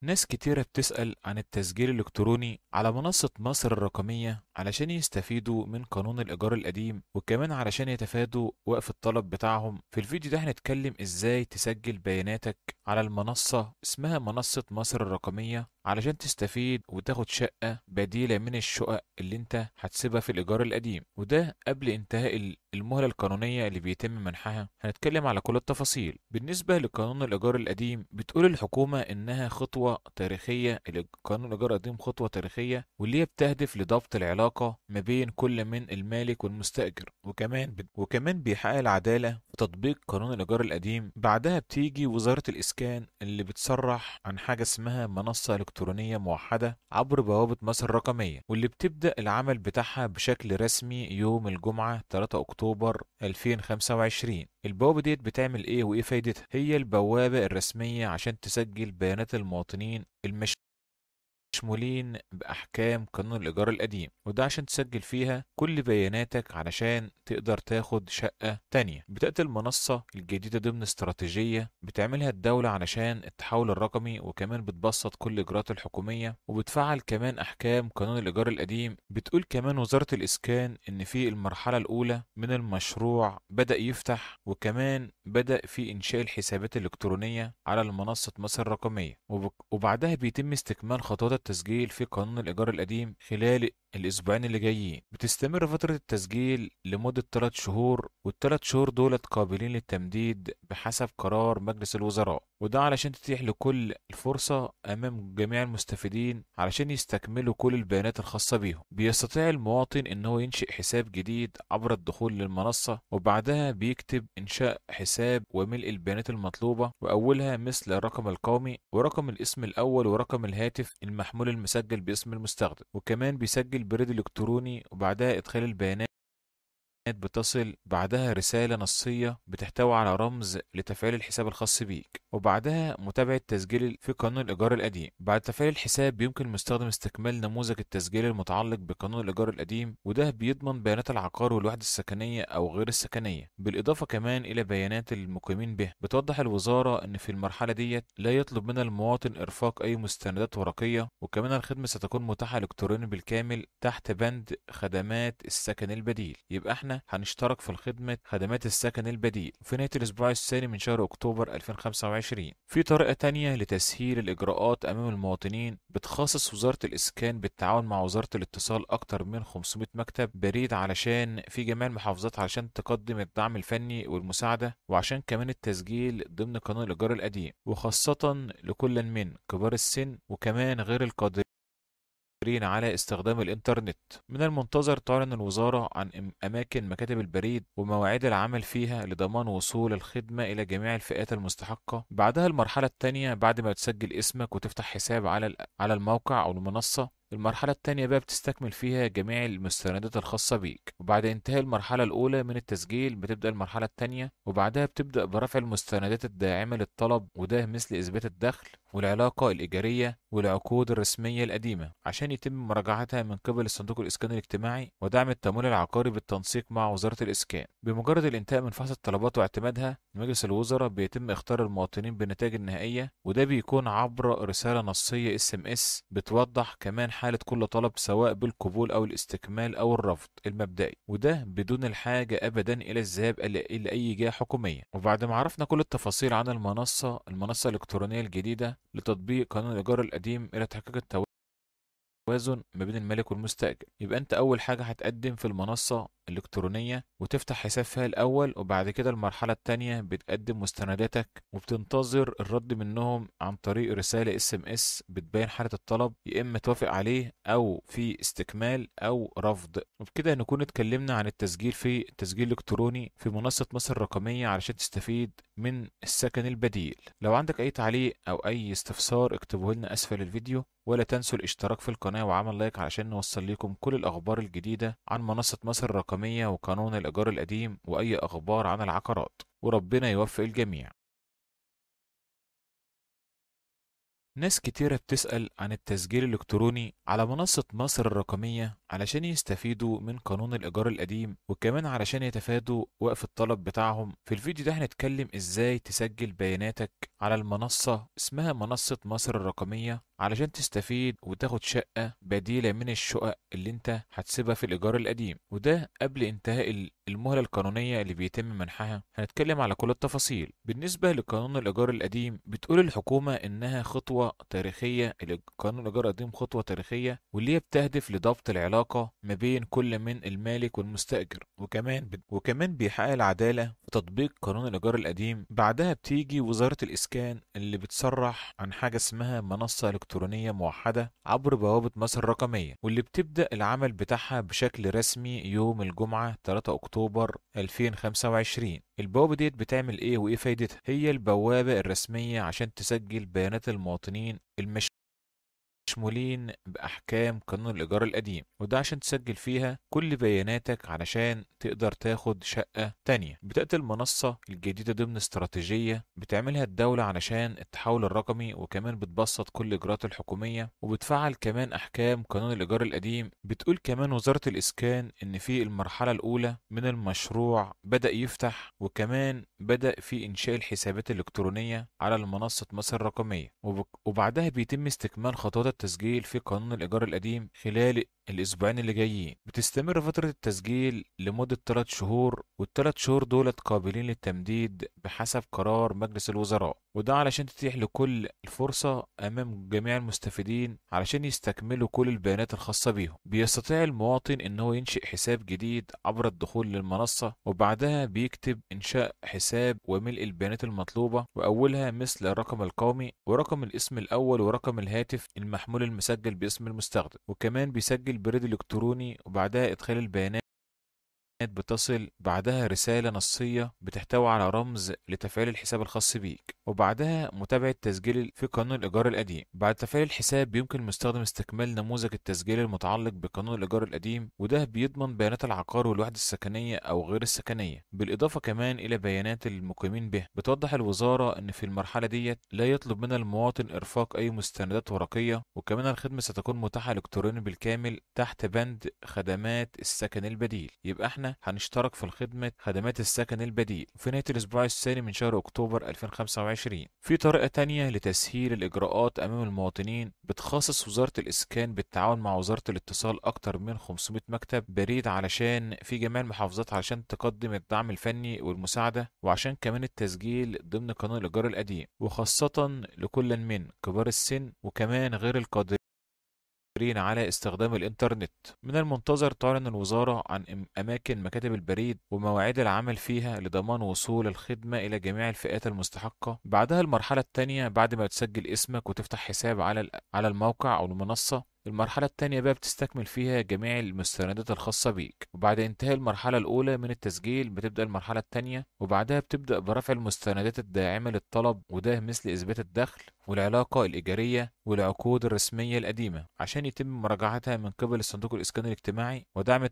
ناس كتيرة بتسأل عن التسجيل الإلكتروني على منصة مصر الرقمية علشان يستفيدوا من قانون الإيجار القديم، وكمان علشان يتفادوا وقف الطلب بتاعهم. في الفيديو ده هنتكلم إزاي تسجل بياناتك على المنصة اسمها منصة مصر الرقمية علشان تستفيد وتاخد شقة بديلة من الشقق اللي انت هتسيبها في الإيجار القديم، وده قبل انتهاء المهلة القانونية اللي بيتم منحها. هنتكلم على كل التفاصيل. بالنسبة لقانون الإيجار القديم، بتقول الحكومة إنها خطوة تاريخية. قانون الإيجار القديم خطوة تاريخية، واللي هي بتهدف لضبط العلاقة ما بين كل من المالك والمستأجر، وكمان بيحقق العدالة في تطبيق قانون الإيجار القديم. بعدها بتيجي وزارة الإسكان اللي بتصرح عن حاجة اسمها منصة إلكترونية موحدة عبر بوابة مصر الرقمية، واللي بتبدأ العمل بتاعها بشكل رسمي يوم الجمعة 3 أكتوبر 2025. البوابة ديت بتعمل ايه وايه فايدتها؟ هي البوابة الرسمية عشان تسجل بيانات المواطنين مشمولين بأحكام قانون الإيجار القديم، وده عشان تسجل فيها كل بياناتك علشان تقدر تاخد شقة تانية. بتأتي المنصة الجديدة ضمن استراتيجية بتعملها الدولة علشان التحول الرقمي، وكمان بتبسط كل الإجراءات الحكومية، وبتفعل كمان أحكام قانون الإيجار القديم. بتقول كمان وزارة الإسكان إن في المرحلة الأولى من المشروع بدأ يفتح، وكمان بدأ في إنشاء الحسابات الإلكترونية على المنصة مصر الرقمية، وبعدها بيتم استكمال خطوات التسجيل في قانون الإيجار القديم خلال الأسبوعين اللي جايين. بتستمر فترة التسجيل لمدة 3 شهور، والثلاث شهور دولت قابلين للتمديد بحسب قرار مجلس الوزراء، وده علشان تتيح لكل الفرصة أمام جميع المستفيدين علشان يستكملوا كل البيانات الخاصة بيهم. بيستطيع المواطن إن هو ينشئ حساب جديد عبر الدخول للمنصة، وبعدها بيكتب إنشاء حساب وملء البيانات المطلوبة، وأولها مثل الرقم القومي ورقم الاسم الأول ورقم الهاتف المحمول المسجل باسم المستخدم، وكمان بيسجل بريد إلكتروني، وبعدها إدخال البيانات بتصل بعدها رسالة نصية بتحتوي على رمز لتفعيل الحساب الخاص بيك، وبعدها متابعة تسجيل في قانون الإيجار القديم. بعد تفعيل الحساب يمكن المستخدم استكمال نموذج التسجيل المتعلق بقانون الإيجار القديم، وده بيضمن بيانات العقار والوحدة السكنية أو غير السكنية، بالإضافة كمان إلى بيانات المقيمين به. بتوضح الوزارة إن في المرحلة ديت لا يطلب من المواطن إرفاق أي مستندات ورقية، وكمان الخدمة ستكون متاحة إلكترونيا بالكامل تحت بند خدمات السكن البديل. يبقى احنا هنشترك في خدمة خدمات السكن البديل في نهاية الأسبوع الثاني من شهر أكتوبر 2025. في طريقة تانية لتسهيل الإجراءات أمام المواطنين، بتخصص وزارة الإسكان بالتعاون مع وزارة الاتصال أكتر من 500 مكتب بريد علشان في جميع المحافظات علشان تقدم الدعم الفني والمساعدة، وعشان كمان التسجيل ضمن قانون الإيجار القديم، وخاصة لكل من كبار السن وكمان غير القادرين على استخدام الإنترنت. من المنتظر تعلن الوزارة عن أماكن مكاتب البريد ومواعيد العمل فيها لضمان وصول الخدمة إلى جميع الفئات المستحقة. بعدها المرحلة الثانية، بعد ما تسجل اسمك وتفتح حساب على الموقع أو المنصة، المرحلة التانية بقى بتستكمل فيها جميع المستندات الخاصة بيك. وبعد انتهاء المرحلة الأولى من التسجيل بتبدأ المرحلة التانية، وبعدها بتبدأ برفع المستندات الداعمة للطلب، وده مثل إثبات الدخل والعلاقة الإيجارية والعقود الرسمية القديمة عشان يتم مراجعتها من قبل الصندوق الإسكاني الاجتماعي ودعم التمويل العقاري بالتنسيق مع وزارة الإسكان. بمجرد الانتهاء من فحص الطلبات واعتمادها مجلس الوزراء بيتم اختيار المواطنين بالنتائج النهائية، وده بيكون عبر رسالة نصية SMS بتوضح كمان حالة كل طلب سواء بالقبول أو الاستكمال أو الرفض المبدئي، وده بدون الحاجة أبدا إلى الذهاب إلى أي جهة حكومية. وبعد ما عرفنا كل التفاصيل عن المنصة الإلكترونية الجديدة لتطبيق قانون الإيجار القديم إلى تحقيق التوازن ما بين المالك والمستأجر، يبقى أنت أول حاجة هتقدم في المنصة الإلكترونية وتفتح حساب فيها الأول، وبعد كده المرحلة التانية بتقدم مستنداتك وبتنتظر الرد منهم عن طريق رسالة SMS بتبين حالة الطلب، يا إما توافق عليه أو في استكمال أو رفض. وبكده نكون اتكلمنا عن التسجيل الإلكتروني في منصة مصر الرقمية علشان تستفيد من السكن البديل. لو عندك أي تعليق أو أي استفسار اكتبوه لنا أسفل الفيديو، ولا تنسوا الاشتراك في القناة وعمل لايك علشان نوصل لكم كل الأخبار الجديدة عن منصة مصر الرقمية وقانون الإيجار القديم وأي أخبار عن العقارات، وربنا يوفق الجميع. ناس كتيرة بتسأل عن التسجيل الإلكتروني على منصة مصر الرقمية علشان يستفيدوا من قانون الإيجار القديم، وكمان علشان يتفادوا وقف الطلب بتاعهم. في الفيديو ده هنتكلم إزاي تسجل بياناتك على المنصة اسمها منصة مصر الرقمية علشان تستفيد وتاخد شقة بديلة من الشقق اللي انت هتسيبها في الإيجار القديم، وده قبل انتهاء المهلة القانونية اللي بيتم منحها. هنتكلم على كل التفاصيل. بالنسبة لقانون الإيجار القديم، بتقول الحكومة إنها خطوة تاريخية. قانون الإيجار القديم خطوة تاريخية، واللي هي بتهدف لضبط العلاقة ما بين كل من المالك والمستأجر، وكمان بيحقق العدالة في تطبيق قانون الإيجار القديم. بعدها بتيجي وزارة الإسكان اللي بتصرح عن حاجة اسمها منصة إلكترونية موحدة عبر بوابة مصر الرقمية، واللي بتبدأ العمل بتاعها بشكل رسمي يوم الجمعة 3 أكتوبر 2025. البوابة ديت بتعمل إيه وإيه فايدتها؟ هي البوابة الرسمية عشان تسجل بيانات المواطنين مشمولين بأحكام قانون الإيجار القديم، وده عشان تسجل فيها كل بياناتك علشان تقدر تاخد شقة تانية. بتأتي المنصة الجديدة ضمن استراتيجية بتعملها الدولة علشان التحول الرقمي، وكمان بتبسط كل الإجراءات الحكومية وبتفعل كمان أحكام قانون الإيجار القديم. بتقول كمان وزارة الإسكان إن في المرحلة الأولى من المشروع بدأ يفتح، وكمان بدأ في إنشاء الحسابات الإلكترونية على المنصة مصر الرقمية، وبعدها بيتم استكمال خطوات التسجيل في قانون الإيجار القديم خلال الأسبوعين اللي جايين. بتستمر فترة التسجيل لمدة 3 شهور، والثلاث شهور دولت قابلين للتمديد بحسب قرار مجلس الوزراء، وده علشان تتيح لكل الفرصة أمام جميع المستفيدين علشان يستكملوا كل البيانات الخاصة بيهم. بيستطيع المواطن إن هو ينشئ حساب جديد عبر الدخول للمنصة، وبعدها بيكتب إنشاء حساب وملء البيانات المطلوبة، وأولها مثل الرقم القومي ورقم الاسم الأول ورقم الهاتف المحمول المسجل باسم المستخدم، وكمان بيسجل بريد إلكتروني، وبعدها إدخال البيانات بتصل بعدها رسالة نصية بتحتوي على رمز لتفعيل الحساب الخاص بيك، وبعدها متابعة تسجيل في قانون الإيجار القديم. بعد تفعيل الحساب يمكن المستخدم استكمال نموذج التسجيل المتعلق بقانون الإيجار القديم، وده بيضمن بيانات العقار والوحدة السكنية أو غير السكنية، بالإضافة كمان إلى بيانات المقيمين به. بتوضح الوزارة إن في المرحلة ديت لا يطلب من المواطن إرفاق أي مستندات ورقية، وكمان الخدمة ستكون متاحة إلكترونيا بالكامل تحت بند خدمات السكن البديل. يبقى احنا هنشترك في خدمة خدمات السكن البديل في نهاية الأسبوع الثاني من شهر أكتوبر 2025. في طريقة تانية لتسهيل الإجراءات أمام المواطنين، بتخصص وزارة الإسكان بالتعاون مع وزارة الاتصال أكتر من 500 مكتب بريد علشان في جميع المحافظات علشان تقدم الدعم الفني والمساعدة، وعشان كمان التسجيل ضمن قانون الإيجار القديم، وخاصة لكل من كبار السن وكمان غير القادرين على استخدام الإنترنت. من المنتظر تعلن الوزارة عن أماكن مكاتب البريد ومواعيد العمل فيها لضمان وصول الخدمة إلى جميع الفئات المستحقة. بعدها المرحلة الثانية بعد ما تسجل اسمك وتفتح حساب على الموقع أو المنصة، المرحلة التانية بقى بتستكمل فيها جميع المستندات الخاصة بيك. وبعد انتهاء المرحلة الأولى من التسجيل بتبدأ المرحلة التانية، وبعدها بتبدأ برفع المستندات الداعمة للطلب، وده مثل إثبات الدخل والعلاقة الإيجارية والعقود الرسمية القديمة عشان يتم مراجعتها من قبل الصندوق الإسكاني الاجتماعي ودعم